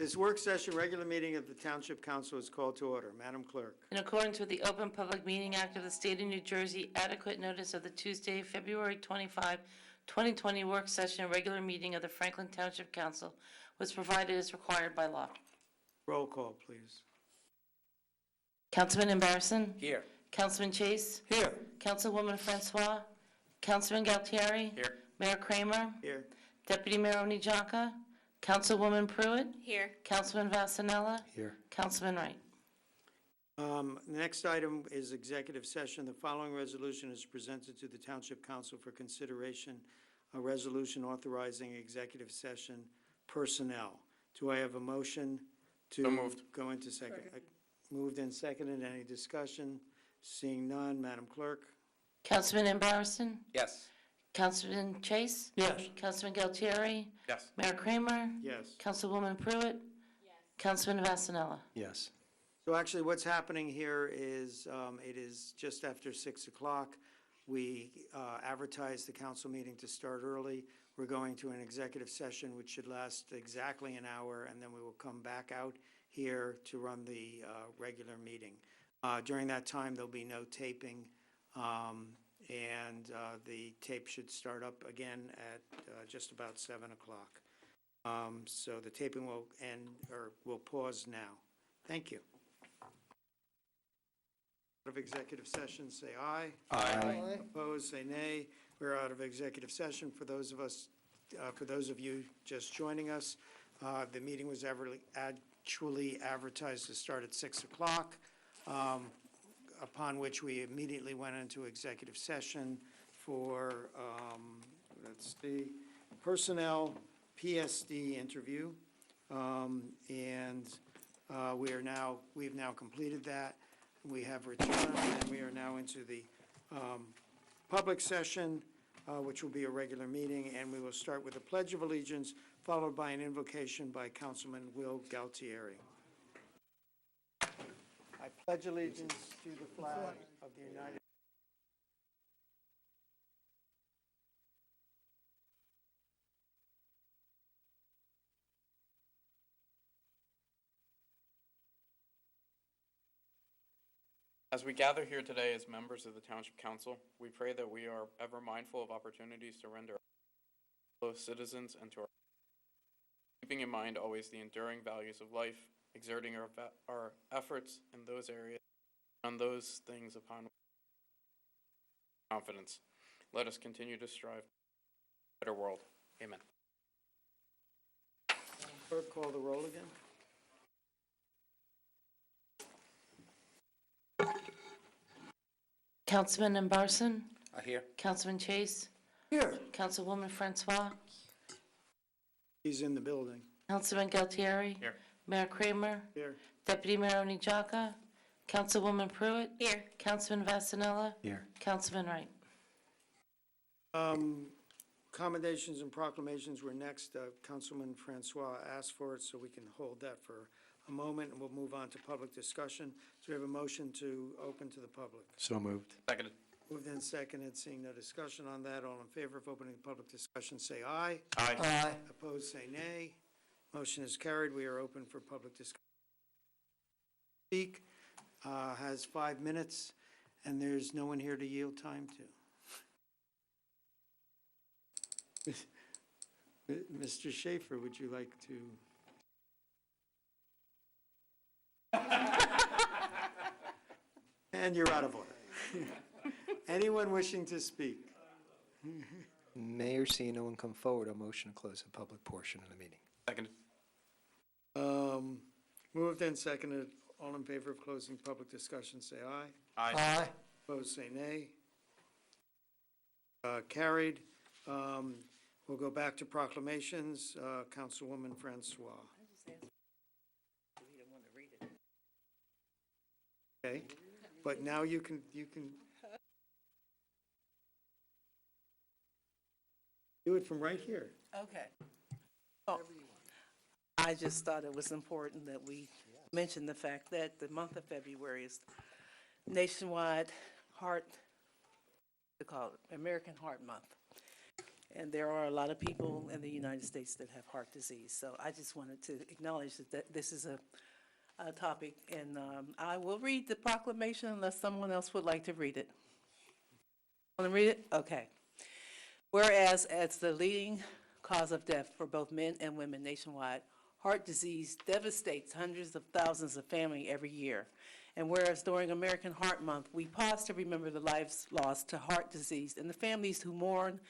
This work session, regular meeting of the Township Council is called to order. Madam Clerk. In accordance with the Open Public Meeting Act of the State of New Jersey, adequate notice of the Tuesday, February 25, 2020 work session and regular meeting of the Franklin Township Council was provided as required by law. Roll call, please. Councilman Embarrasson? Here. Councilman Chase? Here. Councilwoman Francois? Councilman Galtieri? Here. Mayor Kramer? Here. Deputy Mayor Onijaka? Councilwoman Pruitt? Here. Councilman Vasanella? Here. Councilman Wright? The next item is executive session. The following resolution is presented to the Township Council for consideration, a resolution authorizing executive session personnel. Do I have a motion to So moved. go into second? Moved and seconded. Any discussion? Seeing none, Madam Clerk. Councilman Embarrasson? Yes. Councilman Chase? Yes. Councilman Galtieri? Yes. Mayor Kramer? Yes. Councilwoman Pruitt? Yes. Councilman Vasanella? Yes. So actually, what's happening here is, it is just after 6 o'clock. We advertised the council meeting to start early. We're going to an executive session, which should last exactly an hour, and then we will come back out here to run the regular meeting. During that time, there'll be no taping, and the tape should start up again at just about 7 o'clock. So the taping will end, or will pause now. Thank you. Out of executive session, say aye. Aye. Opposed, say nay. We're out of executive session. For those of you just joining us, the meeting was actually advertised to start at 6 o'clock, upon which we immediately went into executive session for, let's see, personnel PSD interview, and we've now completed that. We have returned, and we are now into the public session, which will be a regular meeting, and we will start with the Pledge of Allegiance, followed by an invocation by Councilman Will Galtieri. I pledge allegiance to the flag of the United States. As we gather here today as members of the Township Council, we pray that we are ever mindful of opportunities to render our fellow citizens and to our keeping in mind always the enduring values of life, exerting our efforts in those areas, on those things upon confidence. Let us continue to strive for a better world. Amen. Clerk, call the roll again. Councilman Embarrasson? Here. Councilman Chase? Here. Councilwoman Francois? He's in the building. Councilman Galtieri? Here. Mayor Kramer? Here. Deputy Mayor Onijaka? Councilwoman Pruitt? Here. Councilman Vasanella? Here. Councilman Wright? Commendations and proclamations were next. Councilman Francois asked for it, so we can hold that for a moment, and we'll move on to public discussion. So we have a motion to open to the public. So moved. Seconded. Moved and seconded, seeing no discussion on that. All in favor of opening the public discussion, say aye. Aye. Opposed, say nay. Motion is carried. We are open for public discussion. Speak has 5 minutes, and there's no one here to yield time to. Mr. Schaefer, would you like to? And you're out of order. Anyone wishing to speak? Mayor, seeing no one come forward, a motion to close the public portion of the meeting. Seconded. Moved and seconded. All in favor of closing public discussion, say aye. Aye. Opposed, say nay. Carried. We'll go back to proclamations. Councilwoman Francois. Okay, but now you can do it from right here. Okay. Oh, I just thought it was important that we mention the fact that the month of February is nationwide heart, they call it American Heart Month. And there are a lot of people in the United States that have heart disease. So I just wanted to acknowledge that this is a topic. And I will read the proclamation unless someone else would like to read it. Want to read it? Okay. Whereas as the leading cause of death for both men and women nationwide, heart disease devastates hundreds of thousands of families every year. And whereas during American Heart Month, we pause to remember the lives lost to heart disease and the families who mourn,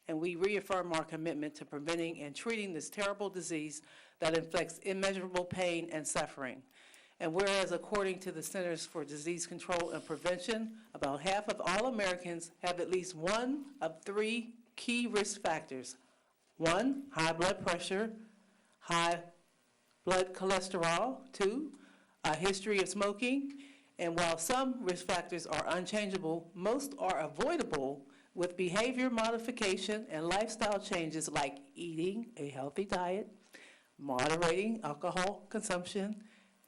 and we reaffirm our commitment to preventing and treating this terrible disease that inflicts immeasurable pain and suffering. And whereas according to the Centers for Disease Control and Prevention, about half of all Americans have at least one of three key risk factors. One, high blood pressure, high blood cholesterol. Two, a history of smoking. And while some risk factors are unchangeable, most are avoidable with behavior modification and lifestyle changes like eating a healthy diet, moderating alcohol consumption,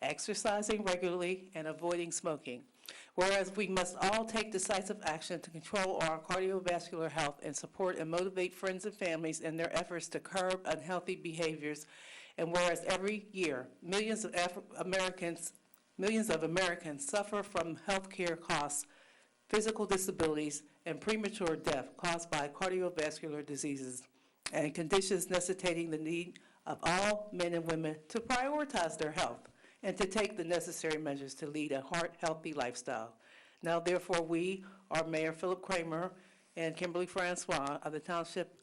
exercising regularly, and avoiding smoking. Whereas we must all take decisive action to control our cardiovascular health and support and motivate friends and families in their efforts to curb unhealthy behaviors. And whereas every year, millions of Americans suffer from health care costs, physical disabilities, and premature death caused by cardiovascular diseases and conditions necessitating the need of all men and women to prioritize their health and to take the necessary measures to lead a heart-healthy lifestyle. Now, therefore, we, our Mayor Philip Kramer and Kimberly Francois of the Township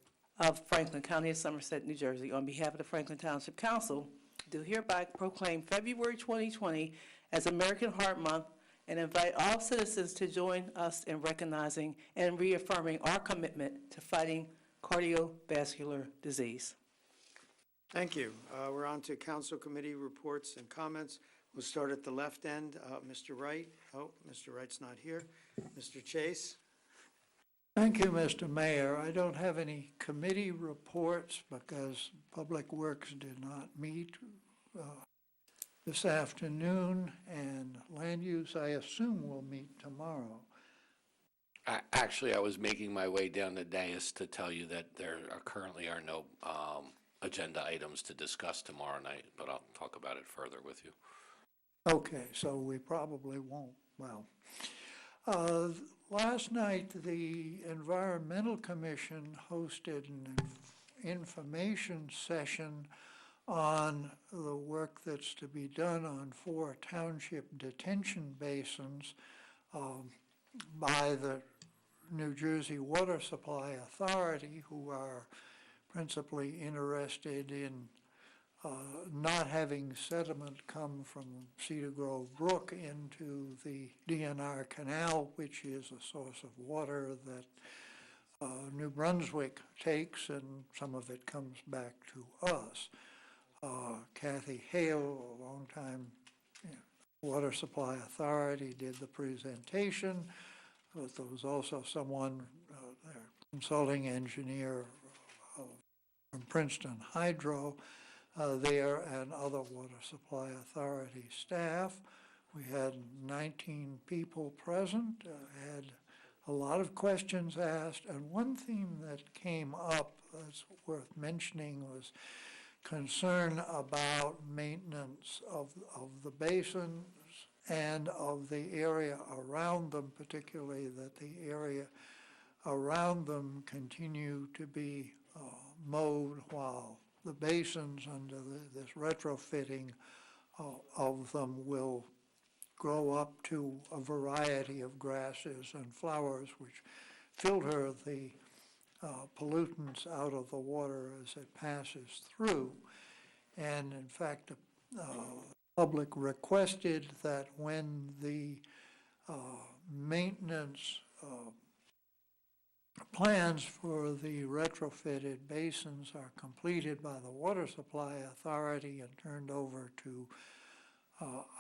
of Franklin, County of Somerset, New Jersey, on behalf of the Franklin Township Council, do hereby proclaim February 2020 as American Heart Month and invite all citizens to join us in recognizing and reaffirming our commitment to fighting cardiovascular disease. Thank you. We're on to council committee reports and comments. We'll start at the left end. Mr. Wright. Oh, Mr. Wright's not here. Mr. Chase. Thank you, Mr. Mayor. I don't have any committee reports because Public Works did not meet this afternoon, and Land Use, I assume, will meet tomorrow. Actually, I was making my way down the dais to tell you that there currently are no agenda items to discuss tomorrow night, but I'll talk about it further with you. Okay, so we probably won't. Well, last night, the Environmental Commission hosted an information session on the work that's to be done on 4 township detention basins by the New Jersey Water Supply Authority, who are principally interested in not having sediment come from Cedar Grove Brook into the DNR Canal, which is a source of water that New Brunswick takes, and some of it comes back to us. Kathy Hale, a longtime Water Supply Authority, did the presentation. There was also someone, their consulting engineer from Princeton Hydro there, and other Water Supply Authority staff. We had 19 people present, had a lot of questions asked, and one theme that came up that's worth mentioning was concern about maintenance of the basins and of the area around them, particularly that the area around them continue to be mowed while the basins under this retrofitting of them will grow up to a variety of grasses and flowers which filter the pollutants out of the water as it passes through. And in fact, the public requested that when the maintenance plans for the retrofitted basins are completed by the Water Supply Authority and turned over to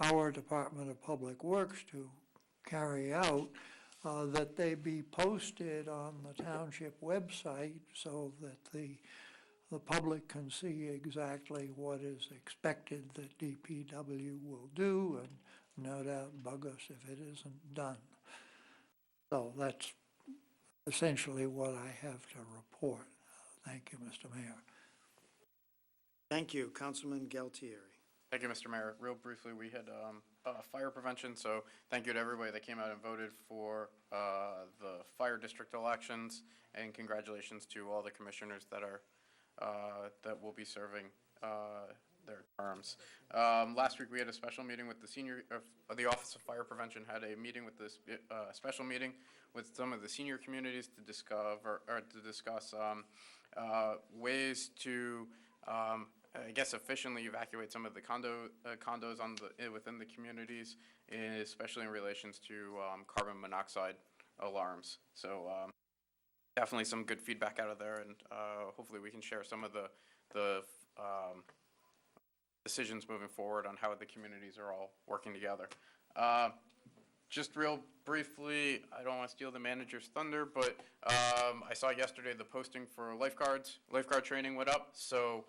our Department of Public Works to carry out, that they be posted on the township website so that the public can see exactly what is expected that DPW will do, and no doubt bug us if it isn't done. So that's essentially what I have to report. Thank you, Mr. Mayor. Thank you. Councilman Galtieri. Thank you, Mr. Mayor. Real briefly, we had fire prevention, so thank you to everybody that came out and voted for the fire district elections, and congratulations to all the commissioners that are that will be serving their terms. Last week, we had a special meeting with the Office of Fire Prevention had a meeting with this special meeting with some of the senior communities to discuss ways to I guess efficiently evacuate some of the condos within the communities, especially in relations to carbon monoxide alarms. So definitely some good feedback out of there, and hopefully we can share some of the decisions moving forward on how the communities are all working together. Just real briefly, I don't want to steal the manager's thunder, but I saw yesterday the posting for lifeguard training went up. So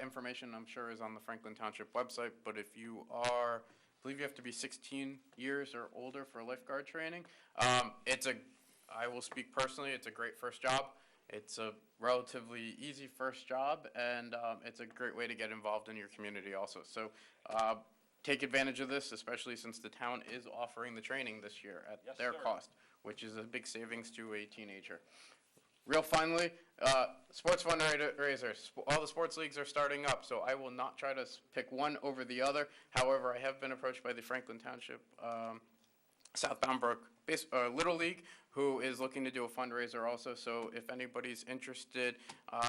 information I'm sure is on the Franklin Township website, but if you are, I believe you have to be 16 years or older for lifeguard training. I will speak personally, it's a great first job. It's a relatively easy first job, and it's a great way to get involved in your community also. So take advantage of this, especially since the town is offering the training this year at their cost, which is a big savings to a teenager. Real finally, sports fundraisers. All the sports leagues are starting up, so I will not try to pick one over the other. However, I have been approached by the Franklin Township South Bound Brook Little League, who is looking to do a fundraiser also. So if anybody's interested,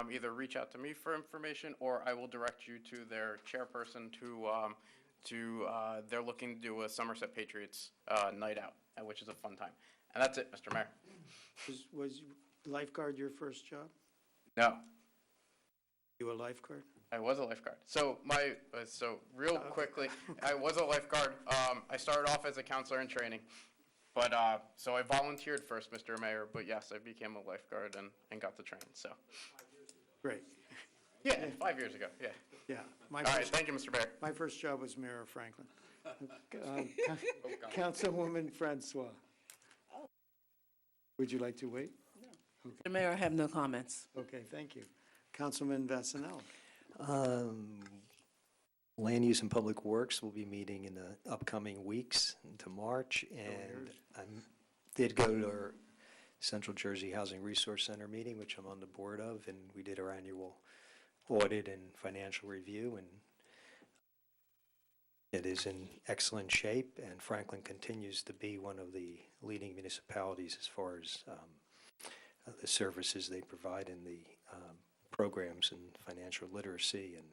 either reach out to me for information, or I will direct you to their chairperson they're looking to do a Somerset Patriots night out, which is a fun time. And that's it, Mr. Mayor. Was lifeguard your first job? No, You a lifeguard? I was a lifeguard. So real quickly, I was a lifeguard. I started off as a counselor in training, but so I volunteered first, Mr. Mayor. But yes, I became a lifeguard and got the training. So Great. yeah, 5 years ago. Yeah. Yeah. All right. Thank you, Mr. Mayor. My first job was mayor of Franklin. Councilwoman Francois. Would you like to wait? Mr. Mayor, I have no comments. Okay, thank you. Councilman Vasanel. Land Use and Public Works will be meeting in the upcoming weeks into March, and I did go to our Central Jersey Housing Resource Center meeting, which I'm on the board of, and we did our annual audit and financial review, and it is in excellent shape, and Franklin continues to be one of the leading municipalities as far as the services they provide in the programs and financial literacy and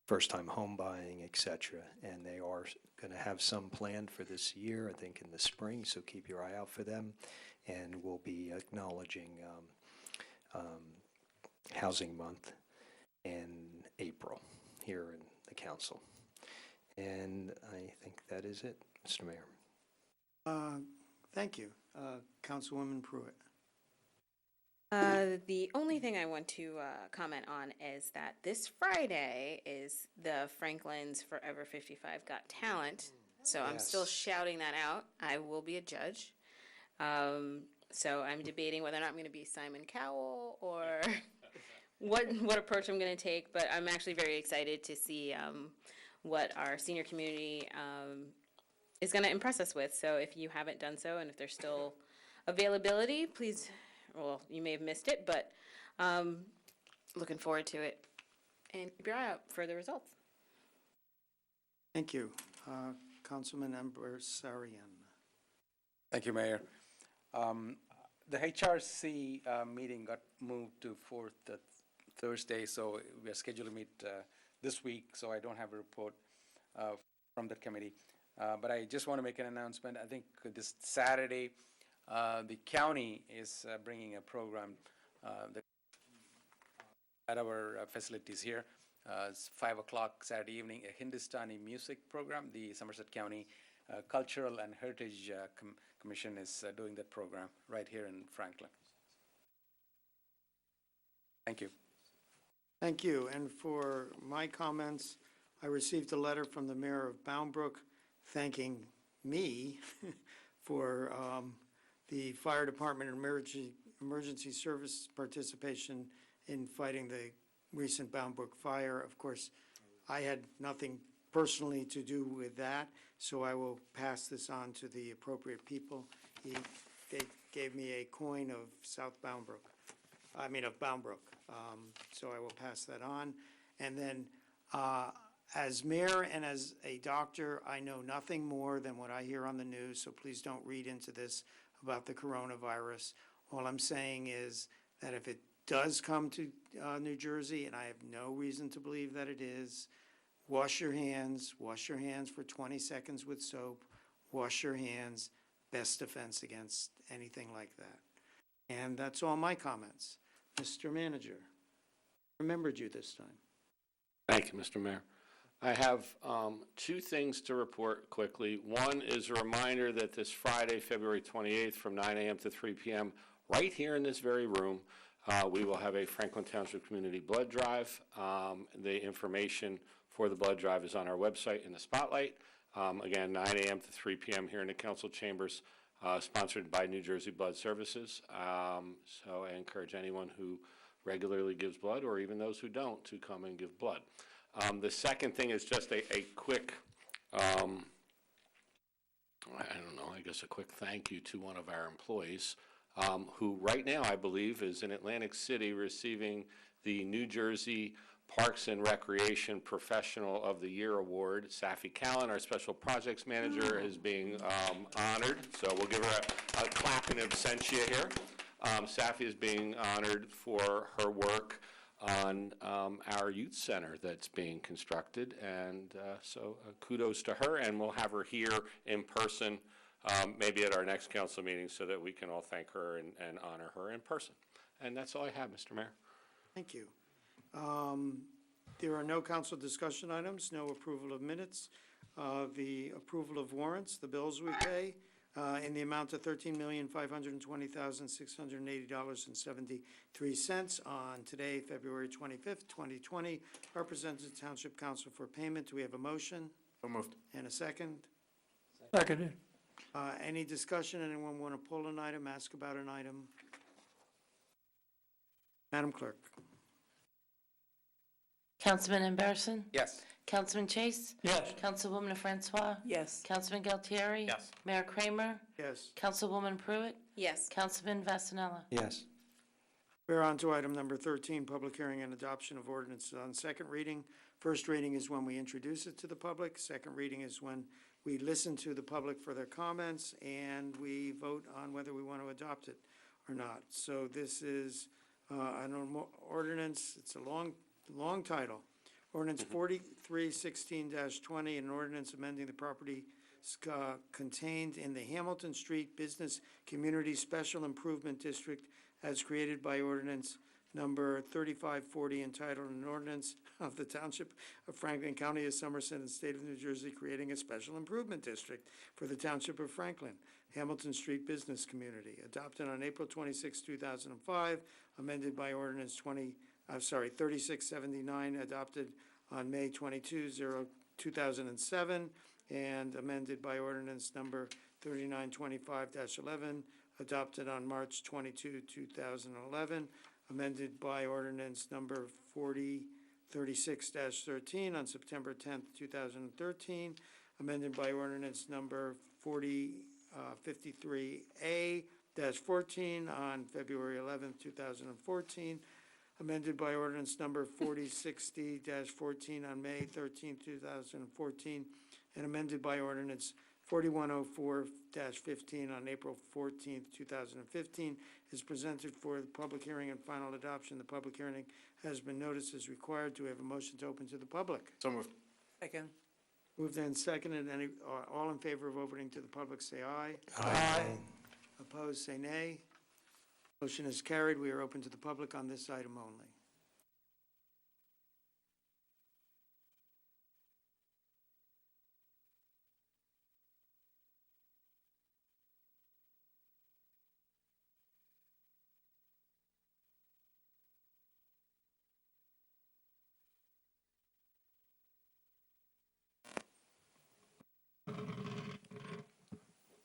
first-time home buying, et cetera. And they are going to have some planned for this year, I think in the spring, so keep your eye out for them. And we'll be acknowledging Housing Month in April here in the council. And I think that is it, Mr. Mayor. Thank you. Councilwoman Pruitt. The only thing I want to comment on is that this Friday is the Franklin's Forever 55 Got Talent. So I'm still shouting that out. I will be a judge. So I'm debating whether or not I'm going to be Simon Cowell or what approach I'm going to take. But I'm actually very excited to see what our senior community is going to impress us with. So if you haven't done so, and if there's still availability, please. Well, you may have missed it, but looking forward to it. And keep your eye out for the results. Thank you. Councilman Ambersarian. Thank you, Mayor. The HRC meeting got moved to fourth Thursday, so we are scheduled to meet this week, so I don't have a report from that committee. But I just want to make an announcement. I think this Saturday, the county is bringing a program at our facilities here. It's 5 o'clock Saturday evening, a Hindustani music program. The Somerset County Cultural and Heritage Commission is doing that program right here in Franklin. Thank you. Thank you. And for my comments, I received a letter from the mayor of Bound Brook thanking me for the fire department and emergency service participation in fighting the recent Bound Brook fire. Of course, I had nothing personally to do with that, so I will pass this on to the appropriate people. They gave me a coin of Bound Brook, so I will pass that on. And then, as mayor and as a doctor, I know nothing more than what I hear on the news, so please don't read into this about the coronavirus. All I'm saying is that if it does come to New Jersey, and I have no reason to believe that it is, wash your hands for 20 seconds with soap, wash your hands, best defense against anything like that. And that's all my comments. Mr. Manager, remembered you this time. Thank you, Mr. Mayor. I have two things to report quickly. One is a reminder that this Friday, February 28th, from 9 a.m. to 3 p.m., right here in this very room, we will have a Franklin Township Community Blood Drive. The information for the blood drive is on our website in the spotlight. Again, 9 a.m. to 3 p.m. here in the council chambers, sponsored by New Jersey Blood Services. So I encourage anyone who regularly gives blood, or even those who don't, to come and give blood. The second thing is just a quick, I don't know, I guess a quick thank you to one of our employees, who right now, I believe, is in Atlantic City receiving the New Jersey Parks and Recreation Professional of the Year Award. Safi Callan, our Special Projects Manager, is being honored, so we'll give her a clap in absentia here. Safi is being honored for her work on our youth center that's being constructed, and so kudos to her, and we'll have her here in person, maybe at our next council meeting, so that we can all thank her and honor her in person. And that's all I have, Mr. Mayor. Thank you. There are no council discussion items, no approval of minutes. The approval of warrants, the bills we pay, in the amount of $13,520,680.73 on today, February 25th, 2020, are presented to Township Council for payment. Do we have a motion? So moved. And a second? Seconded. Any discussion? Anyone want to pull an item, ask about an item? Madam Clerk. Councilman Emberson? Yes. Councilman Chase? Yes. Councilwoman Francois? Yes. Councilman Galtieri? Yes. Mayor Kramer? Yes. Councilwoman Pruitt? Yes. Councilman Vasanella? Yes. We're on to item number 13, public hearing and adoption of ordinance on second reading. First reading is when we introduce it to the public. Second reading is when we listen to the public for their comments and we vote on whether we want to adopt it or not. So this is an ordinance, it's a long title. Ordinance 4316-20, an ordinance amending the property contained in the Hamilton Street Business Community Special Improvement District as created by ordinance number 3540, entitled an ordinance of the Township of Franklin, County of Somerset, and State of New Jersey, creating a special improvement district for the Township of Franklin, Hamilton Street Business Community, adopted on April 26, 2005, amended by ordinance 3679, adopted on May 22, 2007, and amended by ordinance number 3925-11, adopted on March 22, 2011, amended by ordinance number 4036-13 on September 10, 2013, amended by ordinance number 4053A-14 on February 11, 2014, amended by ordinance number 4060-14 on May 13, 2014, and amended by ordinance 4104-15 on April 14, 2015, is presented for the public hearing and final adoption. The public hearing has been noticed as required. Do we have a motion to open to the public? So moved. Second. Moved and seconded. All in favor of opening to the public, say aye. Aye. Opposed, say nay. Motion is carried. We are open to the public on this item only.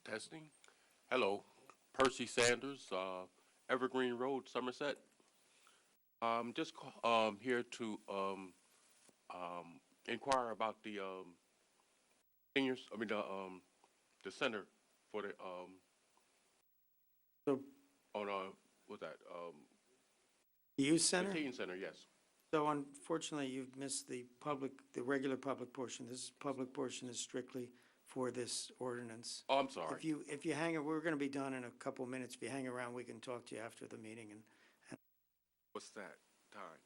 Testing. Hello, Percy Sanders, Evergreen Road, Somerset. Here to inquire about the seniors. The center for the So, on what's that? the youth The center? teen center. Yes. So unfortunately, you've missed the regular public portion. This public portion is strictly for this ordinance. Oh, I'm sorry. If you hang, we're going to be done in a couple minutes. If you hang around, we can talk to you after the meeting. And What's that time?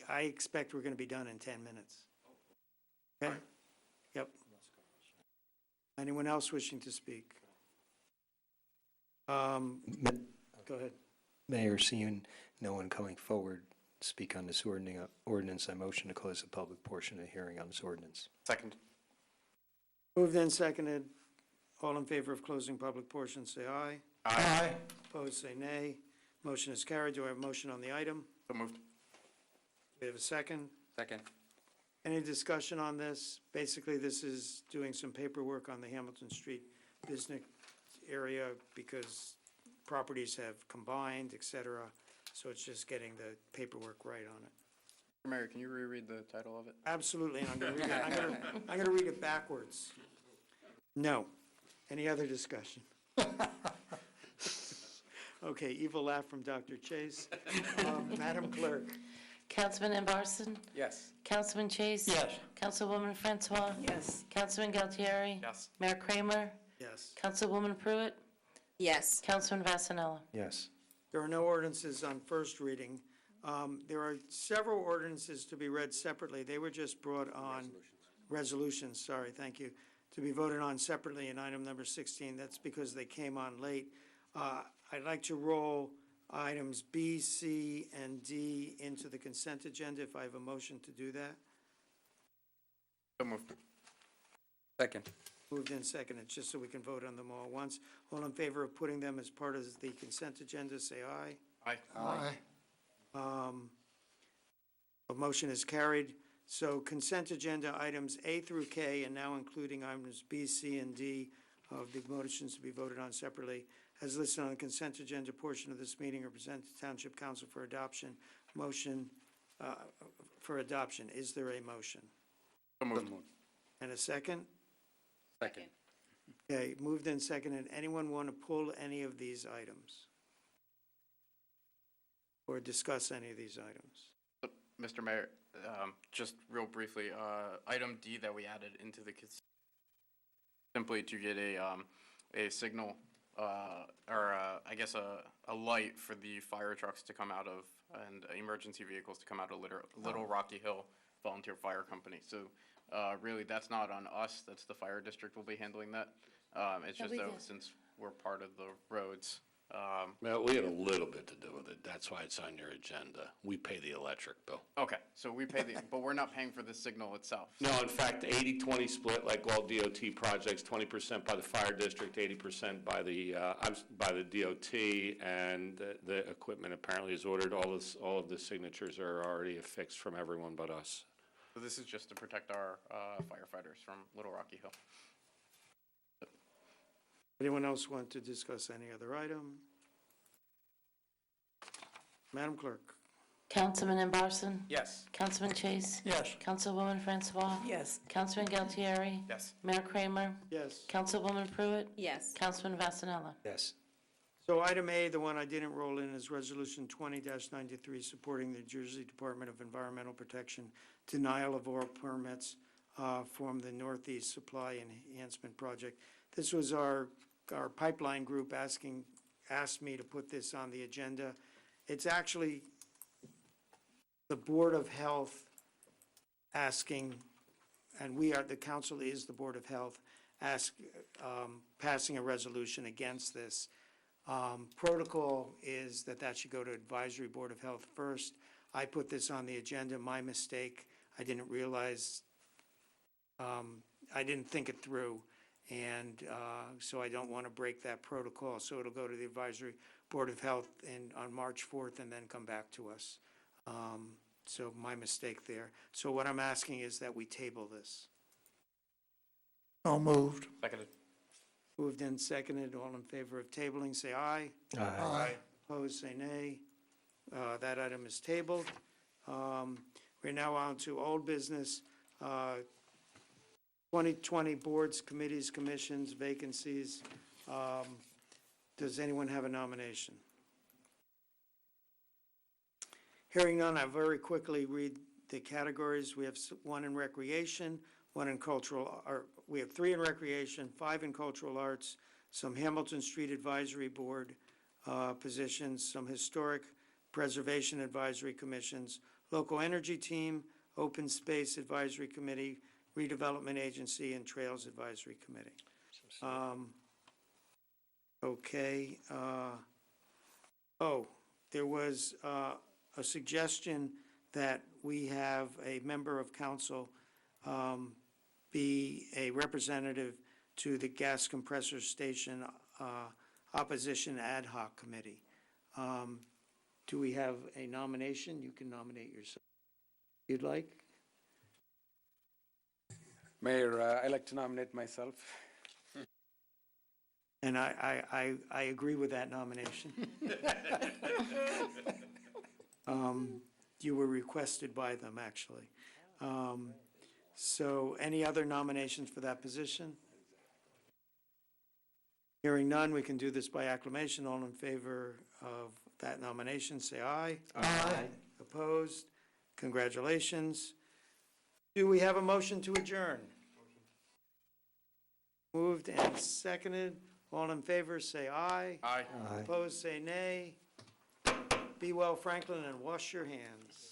I expect we're going to be done in 10 minutes. Okay? Yep. Anyone else wishing to speak? Go ahead. Mayor, seeing no one coming forward to speak on this ordinance, I motion to close the public portion of the hearing on this ordinance. Second. Moved and seconded. All in favor of closing public portion, say aye. Aye. Opposed, say nay. Motion is carried. Do I have a motion on the item? So moved. Do we have a second? Second. Any discussion on this? Basically, this is doing some paperwork on the Hamilton Street business area because properties have combined, et cetera. So it's just getting the paperwork right on it. Mayor, can you reread the title of it? Absolutely, and I'm going to read it. I'm going to read it backwards. No. Any other discussion? Okay, evil laugh from Dr. Chase. Madam Clerk. Councilman Imbarson? Yes. Councilman Chase? Yes. Councilwoman Francois? Yes. Councilman Galtieri? Yes. Mayor Kramer? Yes. Councilwoman Pruitt? Yes. Councilman Vasanella? Yes. There are no ordinances on first reading. There are several ordinances to be read separately. They were just brought on. Resolutions, sorry, thank you, to be voted on separately in item number 16. That's because they came on late. I'd like to roll items B, C, and D into the consent agenda if I have a motion to do that. So moved. Second. Moved and seconded, just so we can vote on them all at once. All in favor of putting them as part of the consent agenda, say aye. Aye. Aye. A motion is carried. So consent agenda items A through K, and now including items B, C, and D of the motions to be voted on separately, as listed on the consent agenda portion of this meeting, are presented to Township Council for adoption. Motion for adoption. Is there a motion? So moved. And a second? Second. Okay, moved and seconded. Anyone want to pull any of these items? Or discuss any of these items? Mr. Mayor, just real briefly, item D that we added into the simply to get a signal, or I guess a light for the fire trucks to come out of, and emergency vehicles to come out of Little Rocky Hill Volunteer Fire Company. So really, that's not on us, that's the fire district will be handling that. It's just that since we're part of the roads. Well, we had a little bit to do with it. That's why it's on your agenda. We pay the electric bill. Okay, so we pay but we're not paying for the signal itself. No, in fact, 80-20 split, like all DOT projects, 20% by the fire district, 80% by the DOT, and the equipment apparently is ordered. All of the signatures are already affixed from everyone but us. So this is just to protect our firefighters from Little Rocky Hill. Anyone else want to discuss any other item? Madam Clerk. Councilman Imbarson? Yes. Councilman Chase? Yes. Councilwoman Francois? Yes. Councilman Galtieri? Yes. Mayor Kramer? Yes. Councilwoman Pruitt? Yes. Councilman Vasanella? Yes. So item A, the one I didn't roll in, is Resolution 20-93, supporting the New Jersey Department of Environmental Protection denial of oil permits from the Northeast Supply Enhancement Project. This was our pipeline group asked me to put this on the agenda. It's actually the Board of Health asking, and the council is the Board of Health, passing a resolution against this. Protocol is that should go to Advisory Board of Health first. I put this on the agenda, my mistake. I didn't realize, I didn't think it through. And so I don't want to break that protocol. So it'll go to the Advisory Board of Health on March 4th and then come back to us. So my mistake there. So what I'm asking is that we table this. So moved. Seconded. Moved and seconded, all in favor of tabling, say aye. Aye. Opposed, say nay. That item is tabled. We're now on to old business. 2020 boards, committees, commissions, vacancies. Does anyone have a nomination? Hearing none, I'll very quickly read the categories. We have one in recreation, one in cultural, or we have 3 in recreation, 5 in cultural arts, some Hamilton Street Advisory Board positions, some historic preservation advisory commissions, local energy team, open space advisory committee, redevelopment agency, and trails advisory committee. Okay. There was a suggestion that we have a member of council be a representative to the gas compressor station opposition ad hoc committee. Do we have a nomination? You can nominate yourself if you'd like. Mayor, I'd like to nominate myself. And I agree with that nomination. You were requested by them, actually. So any other nominations for that position? Hearing none, we can do this by acclamation. All in favor of that nomination, say aye. Aye. Opposed? Congratulations. Do we have a motion to adjourn? Moved and seconded. All in favor, say aye. Aye. Opposed, say nay. Be well, Franklin, and wash your hands.